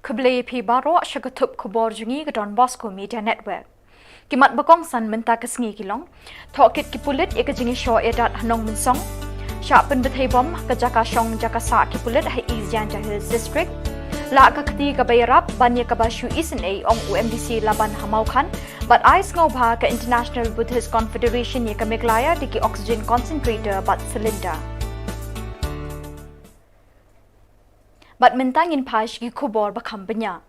Khubor Baro Shagatup Khubor Jungi Don Bosco Media Network. Kimat bakong san menta kesngi kilong. Thokit kipulit ikajingi show edat hanong minsong. Syapen bethay bom kajaka shong jakasa kipulit hai izyan Hills District. La kakti kabayarap banya kabashu isin a ong UMDC laban hamaukan. But ais ngobha ka International Buddhist Confederation ye ka Meghalaya diki oxygen concentrator bat cylinder. But mentangin pash ki Khubor bakam banya.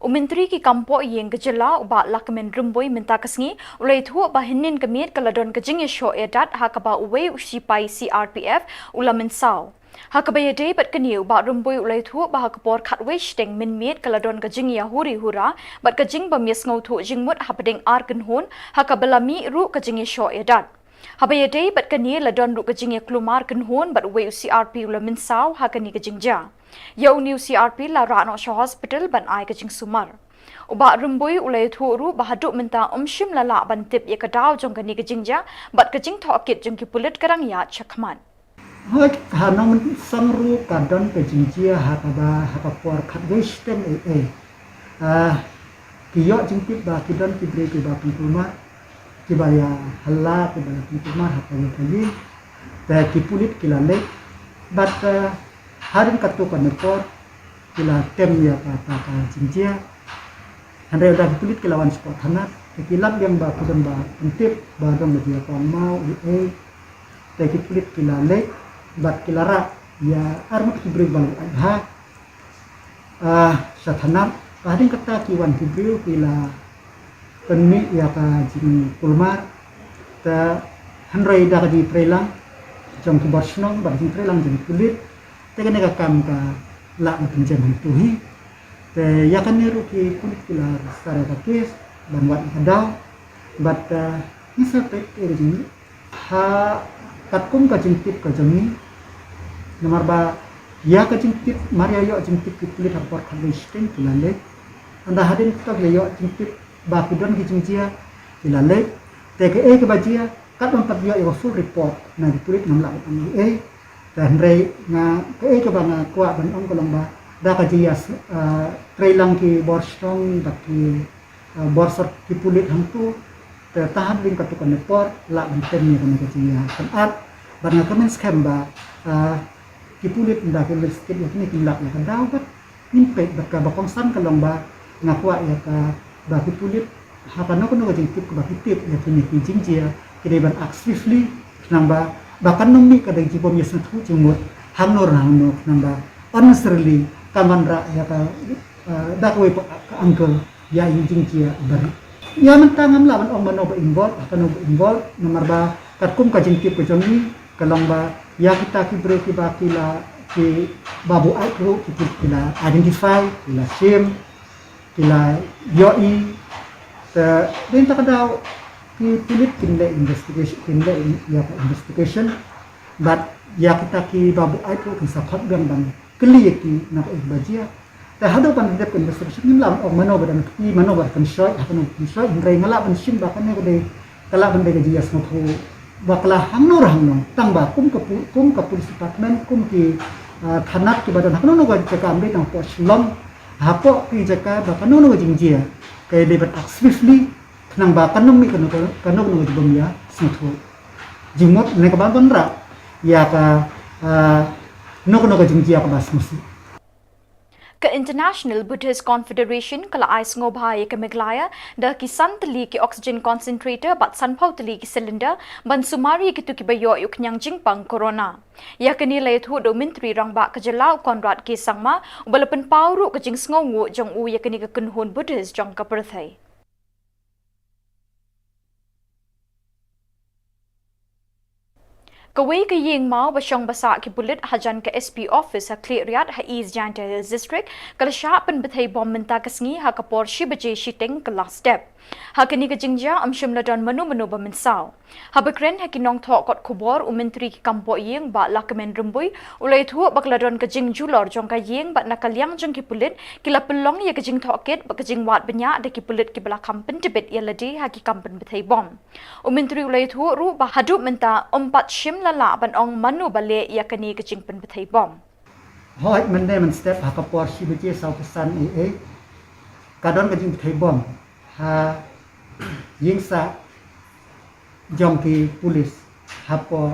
Umintri ki kampo yeng gejala uba lakamen rumboy minta kasngi ulai thu ba hinin kamit kaladon kajing show edat hakaba uwe usipai CRPF ulamin saw. Hakaba yade bat kaniu ba rumboy ulai thu ba hakapor khatwe steng min mit kaladon kajing ya huri hura bat kajing ba mis ngau thu jingmut hapading arkan hon hakabala mi ru kajing show edat. Habayade bat kani ladon ru kajing klumar kan hon bat uwe CRP ulamin saw hakani kajing ja. Yau new CRP la Rano Shah Hospital ban ai kajing sumar. Uba rumbui ulai thuru bahaduk minta umshim lala ban tip ye kadaw jong kani kajing ja bat kajing thokit jong ki pulit karang ya chakman. Hoi hanong samru kadon kajing jia hakaba hakapor khatwish tem kiyo jing tip ba kidon kibre ki ba pintuma kibaya halla ki ba pintuma hakani kaji ta ki pulit kilale but harin katukan nepot kila tem ya kata jinjia handai dah kulit kilawan sport hanat kilap yang ba kudan ba pentip ba dong dia mau tapi kulit kila lek bat kilara ya armut kibri bal ha sathanam harin kata kiwan kibri kila penmi ya ka jing kulmar ta handai dah di prelang jong ki borsnong ba di prelang jing kulit tekan nega kam ka la penjen tuhi te yakan niru ki kulit kilar sare kakis dan wat kadau but isa tek ini ha katkum ka jingtip ka jami nomor ba ya ka jingtip maria yo jingtip ki kulit hapor khabistin kilale anda hadin ka yo jingtip ba kidon ki jingjia kilale te ke ke bajia kat empat yo full report na di kulit nam la dan rei nga ke banga kwa ban ong kolomba da ka jias trailang ki borstong baki borsor ki pulit hangtu te tahan ling katukan nepor la benten ni kana kajia kan at banga kamen skemba ki pulit nda ke listit ni ki lak ya kan dapat nimpe baka bakong san kolomba nga kwa ya ka ba ki pulit hakano kono ka jingtip ka tip ya kini ki jingjia kini ban actively namba bahkan numi kadang jibom yasna thu jimut hanor namba honestly kamandra ya ka dakwe ka uncle ya injing kia bari ya mentangam lawan ong mano involve akan involve nomor ba katkum ka jingtip ko jongi kalamba ya kita ki break ki bakila ki babu ai pro ki kila identify kila shame kila yoi te den takadaw ki pilit kinda investigation but ya kita ki babu ai ko sa khat gam dan kli ki na bajia ta hado pan dep investigation nim lam og mano badan ki mano ba kan shoy hakano shoy ngrai ngala ban sim ba kan ne ko de kala ban de ji asno thu bakla hangnor tang ba kum ka police department kum ki thanat ki badan hakano no ga ka ambe tang po Shillong hapo ki jaka ba kan no ga jingjia kay de bat swiftly nang ba kanong mi kanong no jibom ya sutho jimot ne ka ban ra ya ka no ka jingjia ka bas musi ka International Buddhist Confederation kala ais ngobha ka Meghalaya da ki santli ki oxygen concentrator bat sanpautli ki cylinder ban sumari ki tu ki bayo yuk nyang jingpang corona ya kani lai thu do mintri rang ba ka jala konrad ki sangma balapan pawru ka jing sngongu jong u ya kani ka kunhun Buddhist jong ka perthai Kawai ke yeng mau basyong basa ki bulit hajan ke SP office ha cleariat ha izyan Hills District kala syapen bethai bom menta kasngi ha kapor shibaje shiteng ke last step ha kini ke jingja amshim ladon menu baminsaw ha bekren ha kinong thok kot Khubor umintri ki kampo yeng ba lakamen rumbui ulai thu bakladon ke jing julor jong ka yeng ba nakalyang jong ki pulit kila pelong ye ke jing thoket ba ke jing wat benya de ki pulit ki bala kampen tibet ye ladi ha ki kampen bethai bom umintri ulai thu ru ba hadu menta 4 shim la ban ong manu bale ya kani kaching pen bethai bom hoi men step ha kapor si beje sau pesan kadon ka jing thai bom ha ying sa jong ki polis ha po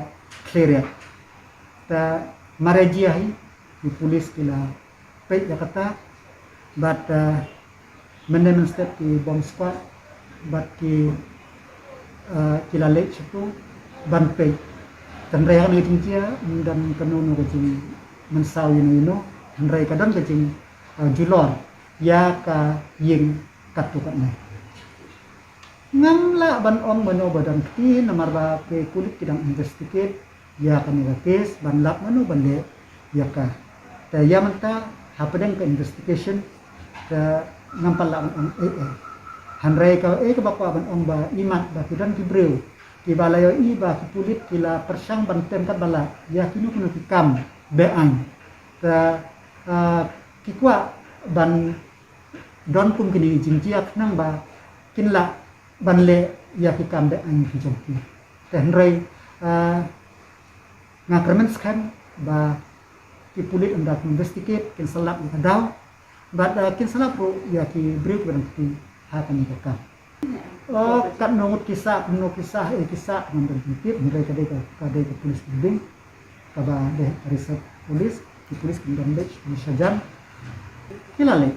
clear ta marejia hi di polis kila pe Jakarta but men step ki bom squad but ki kila lek situ ban pe tan raya ni tinjia dan kanunu ka jing mensau yino tan raya kadon ka jing julor ya ka ying katukan nai ngam la ban ong bano badan ti namar ba pe kulit kidang investigate ya kami ka case ban lap mano ban le ya ka ta ya manta hapadeng ka investigation ta ngampal la ong hanrai ka ka bakwa ban ong ba imat ba kidan ki breu ki balayo i ba ki kulit kila persang ban tem kat bala ya kinu kuno ki kam be an ta ki kwa ban don kum kini jinjiak nang ba kinla ban le ya ki kam be an ki jongki ten rei ngakramen skan ba ki pulit anda investigate kin salap ka daw ba kin salap ro ya ki break berhenti ha kan ka kam kat nongut kisah kisah nang berhenti mereka kadai ka polis building ka ba de riset polis ki polis kin damage di sajan kilale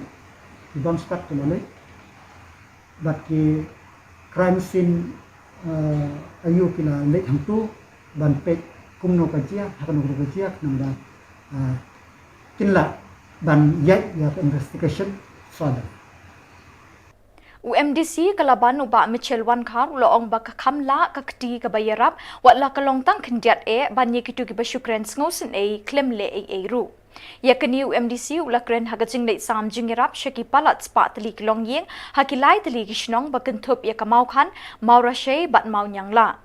ki bom squad kilale bat ki crime scene ayu kila lek hantu ban pek kumno kajia hakan no kajia nanda kinla ban yat ya investigation further UMDC kalaban uba Michel Wan Khar uloong ba kamla kakti kabayarap watla kalongtang kendiat banyi kitu ki basyukren sngosen claim le ru yakani UMDC ulakren hagajing le sam jingerap shaki palat spa tali kilong yeng hakilai tali kishnong bakentup yakamau khan maurashe bat mau nyangla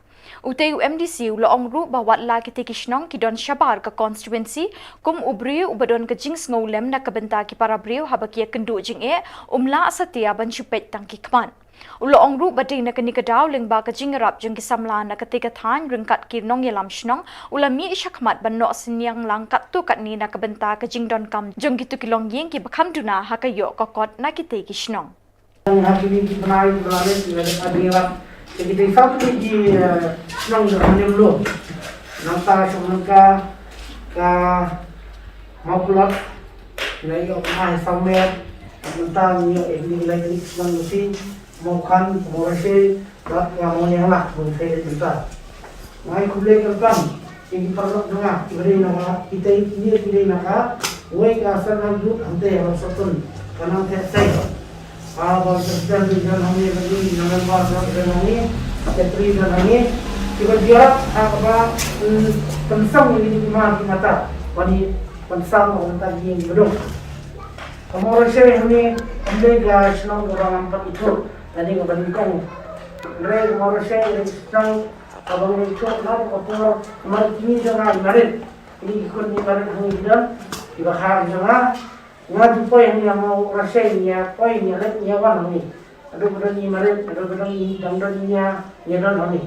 Utay UMDC uloong ru bawat la kiti kishnong kidon shabar ka constituency kum ubriu ubadon ka jing snolem na kabenta ki parabriu habakia kendu jing umla asatia ban chupet tang kikman uloong ru bading na kanikadaw lingba ka jingarap jing kisamla na katika than ringkat kirnong yalam shnong ulami ishakmat ban no sinyang lang kattu katni na kabenta ka jing don kam jong gitu kilong yeng ki bakam duna hakayo kokot na kiti kishnong Hari ini benar benar jadi satu di senang dengan dulu nampak semuanya mau keluar lagi orang sampai tentang ini lagi senang mesti mau kan mau rasa yang mau yang lah mau saya cerita mai kuliah kerjam ini perlu dengar beri nama kita ini nak wei kasar nanti ante orang satu karena saya kalau sedang berjalan ini lagi dengan bahasa ini, ketri dan ini, kita lihat apa pensang ini di mata, wani pensang orang tadi yang belum. Kemudian saya ini ambil gas nong orang empat itu, tadi kemudian mereka kemudian saya sedang abang itu nak kotor, kemarin ini jangan kemarin, ini ikut ni kemarin hari ini dibakar jangan. Ngaju po yang mau rasai niya po niya let niya wan ni ado bedo ni maret ado bedo ni damdo niya don ni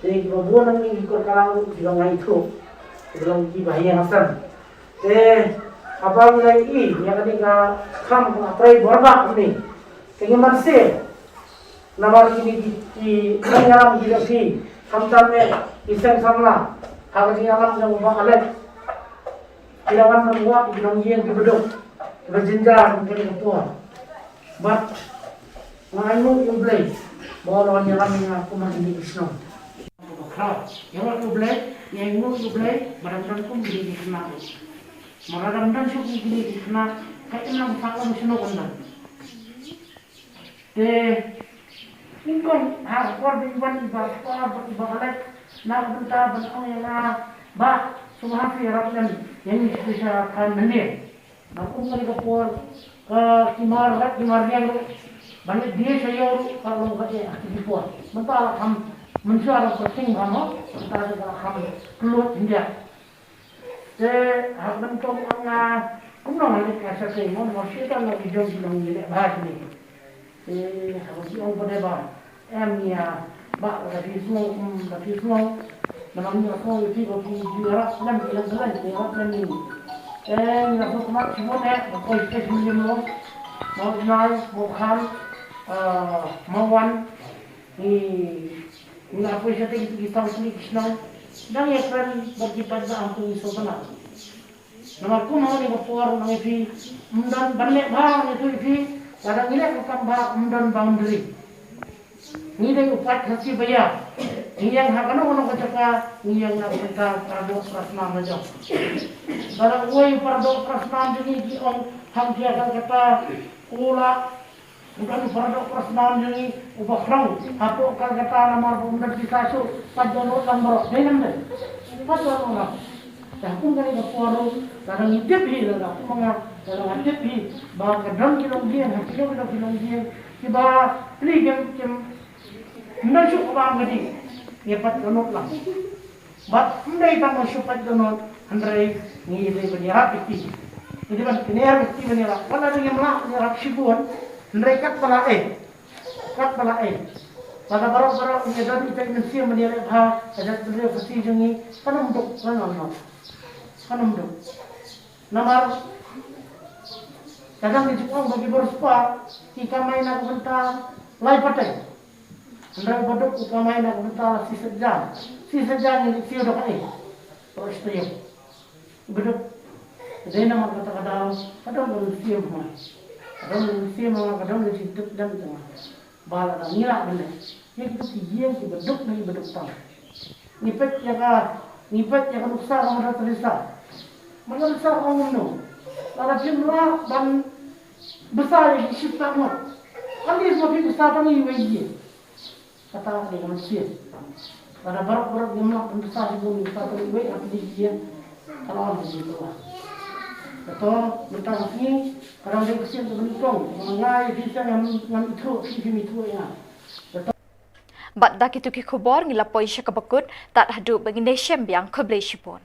te bobo nang ni ikut kalang bilang ngai itu bilang di bahaya hasan te apa mulai niya kani ka kam aprai borba ni kaya marse namar kini di ngaram di si kamtam me iseng samla hagati ngaram jang ba alet kirawan membuat bilang yen di bedo berjenjang mungkin ketua, but mengayu yang boleh, bawa yang kami aku masih di Islam. Yang aku boleh, yang aku boleh, barang-barang pun boleh dikenal. Barang-barang pun boleh dikenal. Kaya nak fakam sino kondan. Ingkong hakor biwan ibarat nak bentar bentar yang bah semua firasat yang bisa kan menir. Aku mari kapor ke kimar yang banyak dia saya kalau kerja aktif buat. Mentah kami menjual perting kamu, mentah kami keluar India. Jadi hamba tu orang kumpulan ni kerja saya masih kan lagi jauh bilang ni bahas ni. Harus orang berdebat. Emnya bak dari semua, namanya aku itu bagi juara 6 bulan ni. na so kuma chimo ne ko ite minimum mo nai mo khan mo wan ni apa saja kita sini kisah dan yang keren bagi pada aku isu benar. Nama aku mau ni berpuar nang ifi mundan balik bang itu ifi kadang ini aku tambah mundan boundary. Ni dai upat hasi baya. Ni yang hakana ono kacaka ni yang nak kita pradok prasna majo. Darang woi pradok prasna jadi di on ham dia kata ula bukan pradok prasna jadi ubah rang hapo kata nama mundan disasu pajono tambro denam deh. Pajono lah. Dah pun kali berpuar darang hidup hi lah aku mengat darang hidup hi bah kadang kilong dia hati kilong dia tiba ni kem Nasuk orang gadi, ia pat donot lah. Bat ndai tang nasuk pat donot, handai ni ini berniat piti. Ini kan berniat piti berniat. Kalau ada yang melak berniat sibuan, handai kat pala. Pada barang ini dan kita mesti berniat bah. Ada berniat pasti jengi, kanam dok. Namar. Kadang di Jepang bagi berspa, kita main nak bentar, lai patai. Andai baduk ukamai nak bentar si sejam ni siu dah kai. Terus tu baduk. Jadi nama kadang berusia mah. Kadang hidup dan tengah. Bala dah nilak benda. Yang tu dia si baduk ni baduk tang. Nipet yang usah kamu dah terisa. Mana usah kamu no. Kalau jumlah dan besar yang sifat mah. Kali semua besar kami wajib. Kata dia manusia. Pada barak gemlak besar di bumi satu ibu apa dia kalau di situ lah. Atau mentang sini kadang dia kesian terbentuk mengai bisa yang itu ya. Bat dak itu ki khubor ngila poisha kabakut tat hadu bagi neshem biang khublei shipon.